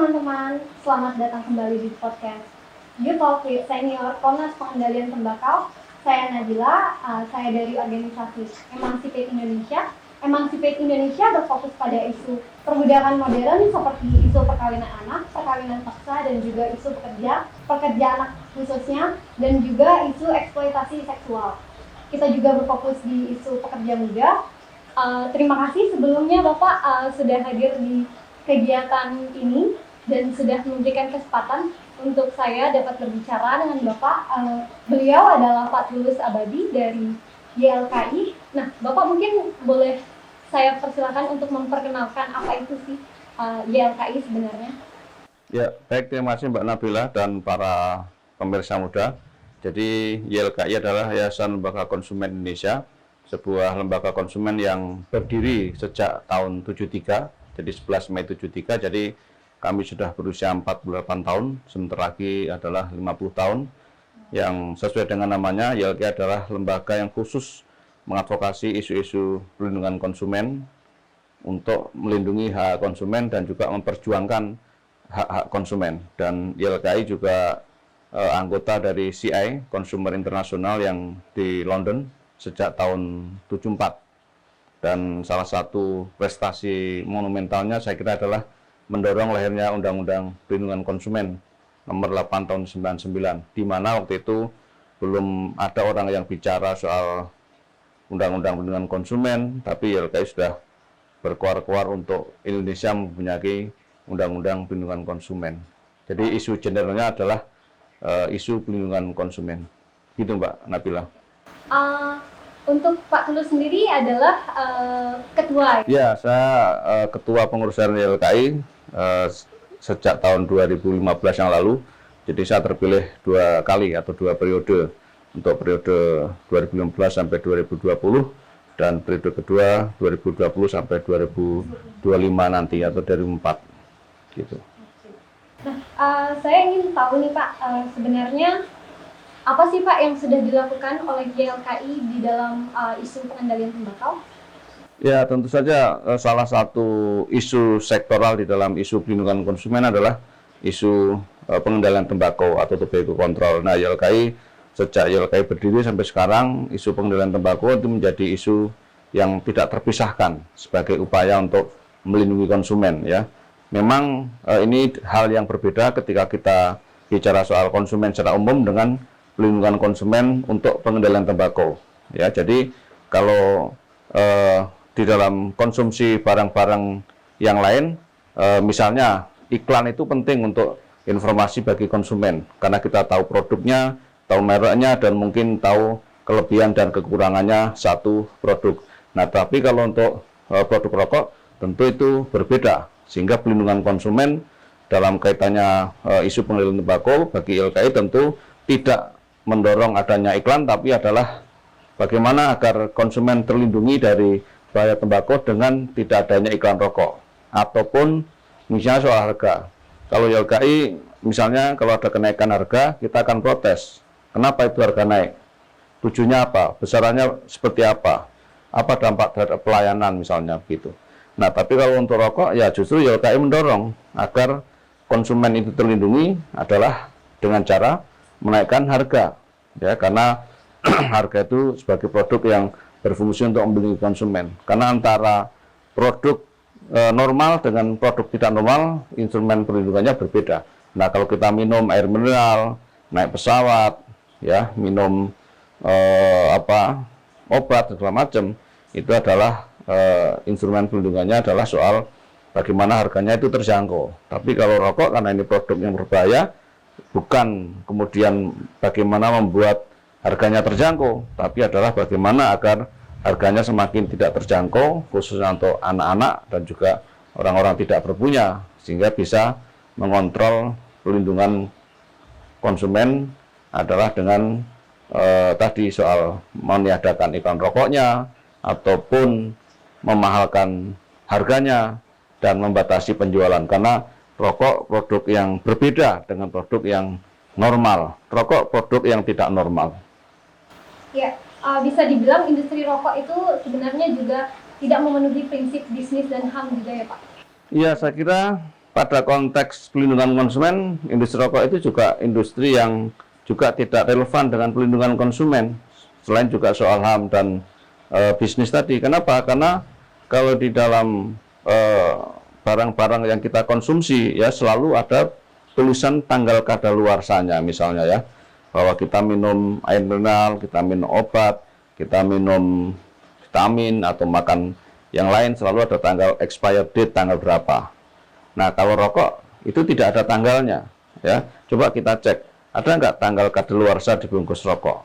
teman-teman, selamat datang kembali di podcast Youth Talk with Senior Komnas Pengendalian Tembakau. Saya Nabila, saya dari organisasi Emancipate Indonesia. Emancipate Indonesia berfokus pada isu perbudakan modern seperti isu perkawinan anak, perkawinan paksa, dan juga isu pekerja anak khususnya, dan juga isu eksploitasi seksual. Kita juga berfokus di isu pekerja muda. Terima kasih sebelumnya Bapak sudah hadir di kegiatan ini dan sudah memberikan kesempatan untuk saya dapat berbicara dengan Bapak. Beliau adalah Pak Tulus Abadi dari YLKI. Nah, Bapak mungkin boleh saya persilakan untuk memperkenalkan apa itu sih YLKI sebenarnya. Ya, baik, terima kasih Mbak Nabila dan para pemirsa muda. Jadi YLKI adalah Yayasan Lembaga Konsumen Indonesia, sebuah lembaga konsumen yang berdiri sejak tahun 73, jadi 11 Mei 73, jadi kami sudah berusia 48 tahun, sebentar lagi adalah 50 tahun, yang sesuai dengan namanya, YLKI adalah lembaga yang khusus mengadvokasi isu-isu perlindungan konsumen untuk melindungi hak konsumen dan juga memperjuangkan hak-hak konsumen. Dan YLKI juga anggota dari CI, Consumer International, yang di London sejak tahun 74. Dan salah satu prestasi monumentalnya saya kira adalah mendorong lahirnya Undang-Undang Perlindungan Konsumen nomor 8 tahun 99, di mana waktu itu belum ada orang yang bicara soal Undang-Undang Perlindungan Konsumen, tapi YLKI sudah berkuar-kuar untuk Indonesia mempunyai Undang-Undang Perlindungan Konsumen. Jadi isu generalnya adalah isu perlindungan konsumen. Gitu Mbak Nabila. Untuk Pak Tulus sendiri adalah ketua. Ya, saya ketua pengurus harian YLKI sejak tahun 2015 yang lalu. Jadi saya terpilih 2 kali atau 2 periode, untuk periode 2015 sampai 2020 dan periode kedua 2020 sampai 2025 nanti atau 2004 gitu. Nah, saya ingin tahu nih Pak, sebenarnya apa sih Pak yang sudah dilakukan oleh YLKI di dalam isu pengendalian tembakau? Ya, tentu saja salah satu isu sektoral di dalam isu perlindungan konsumen adalah isu pengendalian tembakau atau tobacco control. Nah, sejak YLKI berdiri sampai sekarang, isu pengendalian tembakau itu menjadi isu yang tidak terpisahkan sebagai upaya untuk melindungi konsumen. Ya, memang ini hal yang berbeda ketika kita bicara soal konsumen secara umum dengan pelindungan konsumen untuk pengendalian tembakau. Ya, jadi kalau di dalam konsumsi barang-barang yang lain, misalnya iklan itu penting untuk informasi bagi konsumen, karena kita tahu produknya, tahu mereknya, dan mungkin tahu kelebihan dan kekurangannya satu produk. Nah, tapi kalau untuk produk rokok, tentu itu berbeda, sehingga pelindungan konsumen dalam kaitannya isu pengendalian tembakau bagi YLKI tentu tidak mendorong adanya iklan, tapi adalah bagaimana agar konsumen terlindungi dari bahaya tembakau dengan tidak adanya iklan rokok. Ataupun misalnya soal harga. Kalau YLKI misalnya kalau ada kenaikan harga, kita akan protes. Kenapa itu harga naik? Tujuannya apa? Besarannya seperti apa? Apa dampak terhadap pelayanan misalnya begitu. Nah, tapi kalau untuk rokok, ya justru YLKI mendorong agar konsumen itu terlindungi adalah dengan cara menaikkan harga, ya, karena harga itu sebagai produk yang berfungsi untuk melindungi konsumen. Karena antara produk normal dengan produk tidak normal, instrumen perlindungannya berbeda. Nah, kalau kita minum air mineral, naik pesawat, ya, minum obat segala macam, itu adalah instrumen perlindungannya adalah soal bagaimana harganya itu terjangkau. Tapi kalau rokok, karena ini produk yang berbahaya, bukan kemudian bagaimana membuat harganya terjangkau, tapi adalah bagaimana agar harganya semakin tidak terjangkau, khususnya untuk anak-anak dan juga orang-orang tidak berpunya, sehingga bisa mengontrol perlindungan konsumen adalah dengan tadi soal meniadakan iklan rokoknya, ataupun memahalkan harganya dan membatasi penjualan, karena rokok produk yang berbeda dengan produk yang normal. Rokok produk yang tidak normal. Ya, bisa dibilang industri rokok itu sebenarnya juga tidak memenuhi prinsip bisnis dan HAM juga ya Pak? Iya, saya kira pada konteks pelindungan konsumen, industri rokok itu juga industri yang juga tidak relevan dengan pelindungan konsumen. Selain juga soal HAM dan bisnis tadi. Kenapa? Karena kalau di dalam barang-barang yang kita konsumsi ya selalu ada tulisan tanggal kadaluarsanya misalnya ya, bahwa kita minum air mineral, kita minum obat, kita minum vitamin atau makan yang lain selalu ada tanggal expired date, tanggal berapa. Nah, kalau rokok itu tidak ada tanggalnya ya. Coba kita cek, ada nggak tanggal kadaluarsa di bungkus rokok?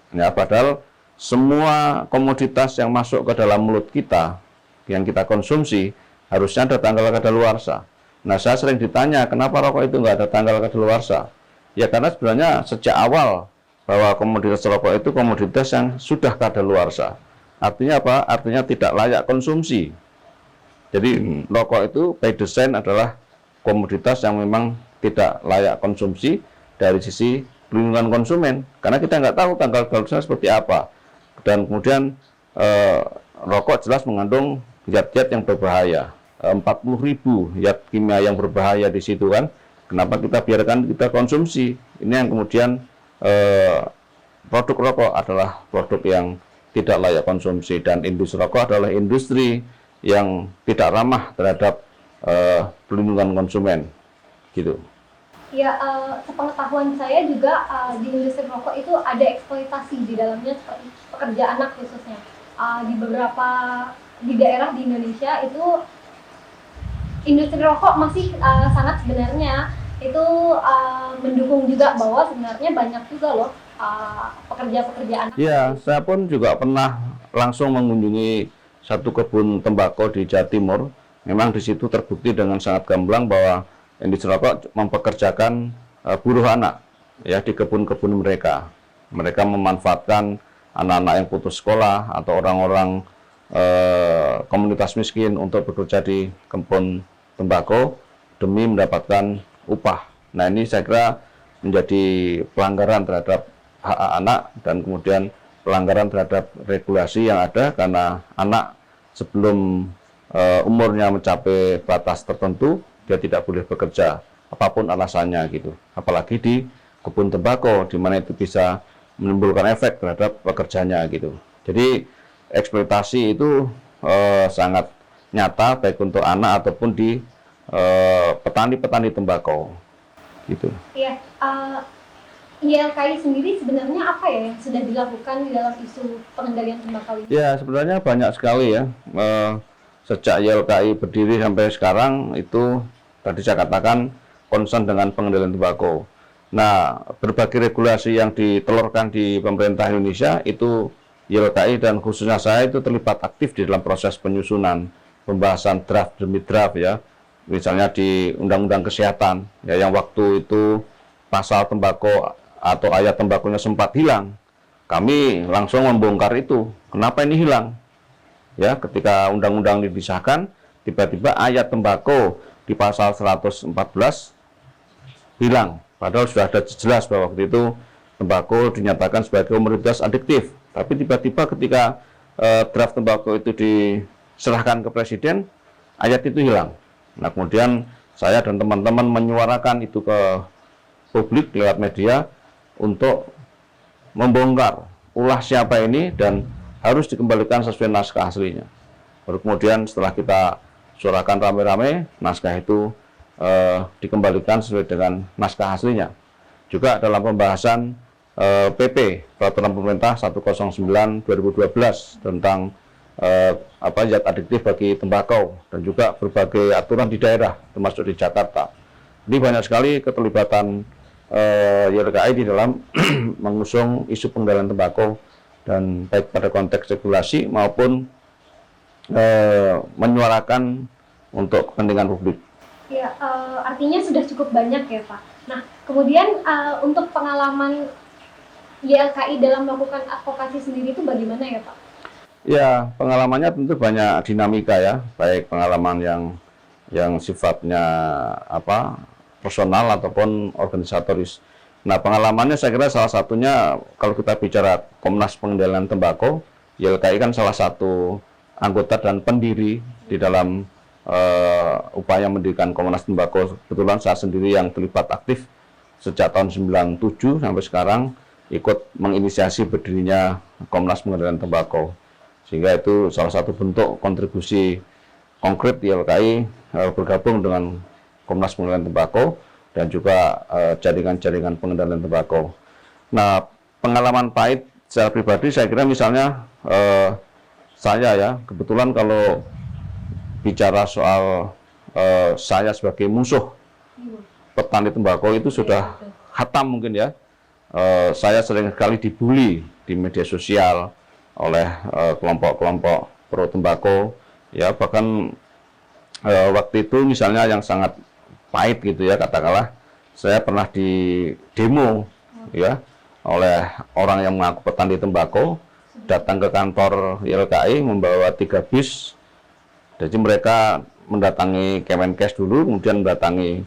Ya, padahal semua komoditas yang masuk ke dalam mulut kita yang kita konsumsi harusnya ada tanggal kadaluarsa. Nah, saya sering ditanya, kenapa rokok itu nggak ada tanggal kadaluarsa? Ya, karena sebenarnya sejak awal bahwa komoditas rokok itu komoditas yang sudah kadaluarsa. Artinya apa? Artinya tidak layak konsumsi. Jadi, rokok itu by design adalah komoditas yang memang tidak layak konsumsi dari sisi perlindungan konsumen. Karena kita nggak tahu tanggal kadaluarsa seperti apa. Dan kemudian rokok jelas mengandung zat-zat yang berbahaya. 40.000 zat kimia yang berbahaya di situ kan. Kenapa kita biarkan kita konsumsi? Ini yang kemudian produk rokok adalah produk yang tidak layak konsumsi, dan industri rokok adalah industri yang tidak ramah terhadap perlindungan konsumen, gitu. Ya, sepengetahuan saya juga di industri rokok itu ada eksploitasi di dalamnya seperti pekerja anak khususnya. Di beberapa di daerah di Indonesia itu industri rokok masih sangat sebenarnya itu mendukung juga bahwa sebenarnya banyak juga loh pekerja-pekerja anak. Iya, saya pun juga pernah langsung mengunjungi satu kebun tembakau di Jawa Timur. Memang di situ terbukti dengan sangat gamblang bahwa industri rokok mempekerjakan buruh anak ya di kebun-kebun mereka. Mereka memanfaatkan anak-anak yang putus sekolah atau orang-orang komunitas miskin untuk bekerja di kebun tembakau demi mendapatkan upah. Nah, ini saya kira menjadi pelanggaran terhadap hak anak dan kemudian pelanggaran terhadap regulasi yang ada, karena anak sebelum umurnya mencapai batas tertentu dia tidak boleh bekerja apapun alasannya gitu. Apalagi di kebun tembakau di mana itu bisa menimbulkan efek terhadap pekerjanya gitu. Jadi eksploitasi itu sangat nyata baik untuk anak ataupun di petani-petani tembakau gitu. Iya, YLKI sendiri sebenarnya apa ya yang sudah dilakukan di dalam isu pengendalian tembakau ini? Ya, sebenarnya banyak sekali ya. Sejak YLKI berdiri sampai sekarang itu tadi saya katakan concern dengan pengendalian tembakau. Nah, berbagai regulasi yang ditelurkan di pemerintah Indonesia itu YLKI dan khususnya saya itu terlibat aktif di dalam proses penyusunan, pembahasan draft demi draft ya. Misalnya di Undang-Undang Kesehatan ya, yang waktu itu pasal tembakau atau ayat tembakunya sempat hilang. Kami langsung membongkar itu. Kenapa ini hilang? Ya, ketika undang-undang disahkan, tiba-tiba ayat tembakau di pasal 114 hilang. Padahal sudah ada jelas bahwa waktu itu tembakau dinyatakan sebagai komoditas adiktif. Tapi tiba-tiba ketika draft tembakau itu diserahkan ke presiden, ayat itu hilang. Nah, kemudian saya dan teman-teman menyuarakan itu ke publik lewat media untuk membongkar ulah siapa ini dan harus dikembalikan sesuai naskah aslinya. Baru kemudian setelah kita suarakan rame-rame, naskah itu dikembalikan sesuai dengan naskah aslinya. Juga dalam pembahasan PP Peraturan Pemerintah 109/2012 tentang zat adiktif bagi tembakau dan juga berbagai aturan di daerah termasuk di Jakarta. Jadi banyak sekali keterlibatan YLKI di dalam mengusung isu pengendalian tembakau dan baik pada konteks regulasi maupun menyuarakan untuk kepentingan publik. Ya, artinya sudah cukup banyak ya Pak. Nah, kemudian untuk pengalaman YLKI dalam melakukan advokasi sendiri itu bagaimana ya Pak? Ya, pengalamannya tentu banyak dinamika ya, baik pengalaman yang sifatnya personal ataupun organisatoris. Nah, pengalamannya saya kira salah satunya kalau kita bicara Komnas Pengendalian Tembakau, YLKI kan salah satu anggota dan pendiri di dalam upaya mendirikan Komnas Tembakau. Kebetulan saya sendiri yang terlibat aktif sejak tahun 97 sampai sekarang, ikut menginisiasi berdirinya Komnas Pengendalian Tembakau. Sehingga itu salah satu bentuk kontribusi konkret YLKI bergabung dengan Komnas Pengendalian Tembakau dan juga jaringan-jaringan pengendalian tembakau. Nah, pengalaman pahit secara pribadi saya kira misalnya saya ya, kebetulan kalau bicara soal saya sebagai musuh petani tembakau itu sudah khatam mungkin ya. Saya sering sekali dibully di media sosial oleh kelompok-kelompok pro tembakau ya, bahkan waktu itu misalnya yang sangat pahit gitu ya, katakanlah saya pernah di demo ya oleh orang yang mengaku petani tembakau, datang ke kantor YLKI membawa 3 bis. Jadi mereka mendatangi Kemenkes dulu, kemudian mendatangi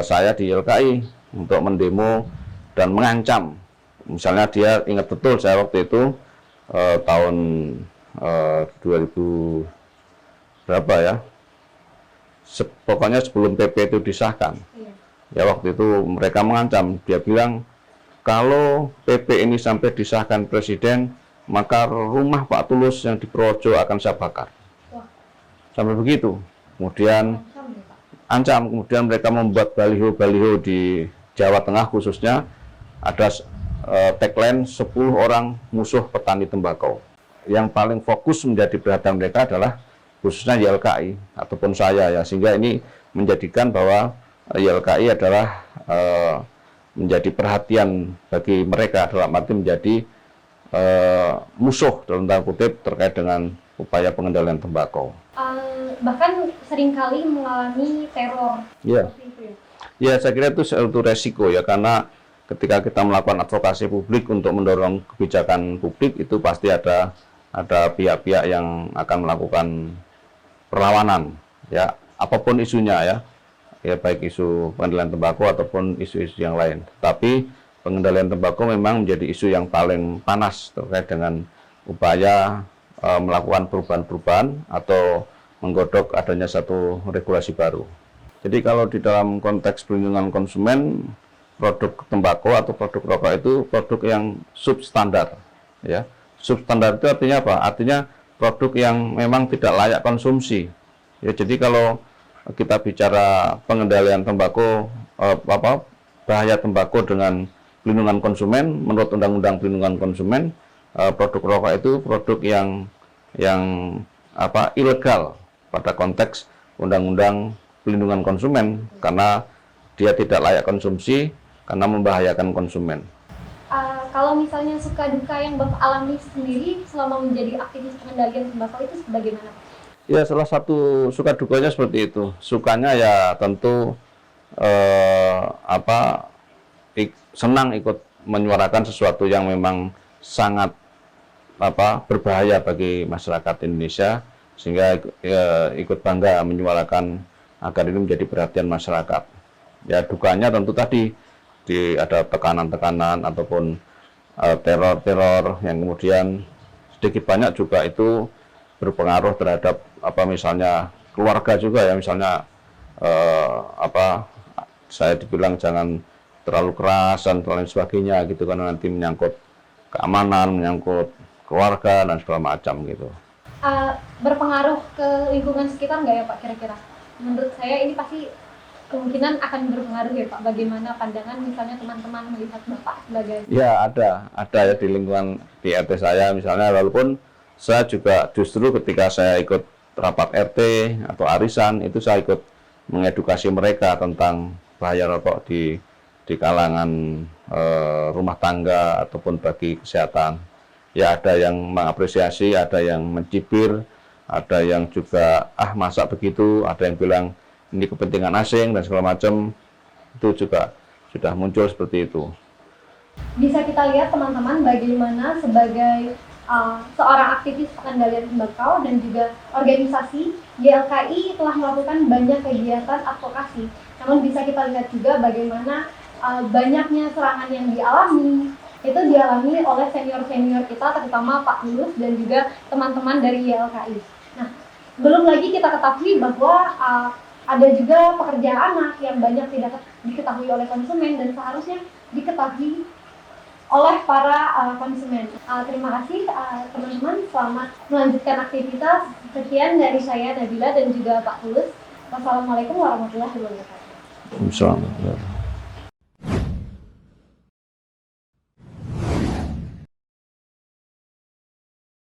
saya di YLKI untuk mendemo dan mengancam. Misalnya dia ingat betul saya waktu itu tahun 2000 berapa ya, pokoknya sebelum PP itu disahkan. Ya waktu itu mereka mengancam, dia bilang kalau PP ini sampai disahkan Presiden, maka rumah Pak Tulus yang di Purworejo akan saya bakar. Sampai begitu. Kemudian ancam, kemudian mereka membuat baliho-baliho di Jawa Tengah khususnya, ada tagline 10 orang musuh petani tembakau. Yang paling fokus menjadi perhatian mereka adalah khususnya YLKI ataupun saya ya, sehingga ini menjadikan bahwa YLKI adalah menjadi perhatian bagi mereka, dalam arti menjadi musuh dalam tanda kutip terkait dengan upaya pengendalian tembakau. Bahkan seringkali mengalami teror. Ya. Ya, saya kira itu suatu resiko ya, karena ketika kita melakukan advokasi publik untuk mendorong kebijakan publik, itu pasti ada pihak-pihak yang akan melakukan perlawanan ya, apapun isunya ya, baik isu pengendalian tembakau ataupun isu-isu yang lain. Tapi pengendalian tembakau memang menjadi isu yang paling panas terkait dengan upaya melakukan perubahan-perubahan atau menggodok adanya satu regulasi baru. Jadi kalau di dalam konteks perlindungan konsumen, produk tembakau atau produk rokok itu produk yang substandar ya. Substandar itu artinya apa? Artinya produk yang memang tidak layak konsumsi. Ya, jadi kalau kita bicara pengendalian tembakau, bahaya tembakau dengan pelindungan konsumen, menurut Undang-Undang Pelindungan Konsumen, produk rokok itu produk yang ilegal pada konteks Undang-Undang Pelindungan Konsumen karena dia tidak layak konsumsi karena membahayakan konsumen. Kalau misalnya suka duka yang Bapak alami sendiri selama menjadi aktivis pengendalian tembakau itu bagaimana? Ya, salah satu suka dukanya seperti itu. Sukanya ya tentu senang ikut menyuarakan sesuatu yang memang sangat berbahaya bagi masyarakat Indonesia, sehingga ikut bangga menyuarakan agar ini menjadi perhatian masyarakat. Ya, dukanya tentu tadi ada tekanan-tekanan ataupun teror-teror yang kemudian sedikit banyak juga itu berpengaruh terhadap misalnya keluarga juga ya, misalnya saya dibilang jangan terlalu keras dan lain sebagainya gitu, karena nanti menyangkut keamanan, menyangkut keluarga dan segala macam gitu. Berpengaruh ke lingkungan sekitar nggak ya Pak kira-kira? Menurut saya ini pasti kemungkinan akan berpengaruh ya Pak. Bagaimana pandangan misalnya teman-teman melihat Bapak sebagai? Ya, ada ya di lingkungan di RT saya misalnya, walaupun saya juga justru ketika saya ikut rapat RT atau arisan itu saya ikut mengedukasi mereka tentang bahaya rokok di kalangan rumah tangga ataupun bagi kesehatan. Ya, ada yang mengapresiasi, ada yang mencibir, ada yang juga masa begitu, ada yang bilang ini kepentingan asing dan segala macam. Itu juga sudah muncul seperti itu. Bisa kita lihat teman-teman bagaimana sebagai seorang aktivis pengendalian tembakau dan juga organisasi YLKI telah melakukan banyak kegiatan advokasi. Namun bisa kita lihat juga bagaimana banyaknya serangan yang dialami oleh senior-senior kita, terutama Pak Tulus dan juga teman-teman dari YLKI. Nah, Belum lagi kita ketahui bahwa ada juga pekerjaan anak yang banyak tidak diketahui oleh konsumen dan seharusnya diketahui oleh para konsumen. Terima kasih teman-teman, selamat melanjutkan aktivitas. Sekian dari saya Nabila dan juga Pak Tulus. Wassalamualaikum warahmatullahi wabarakatuh. Waalaikumsalam.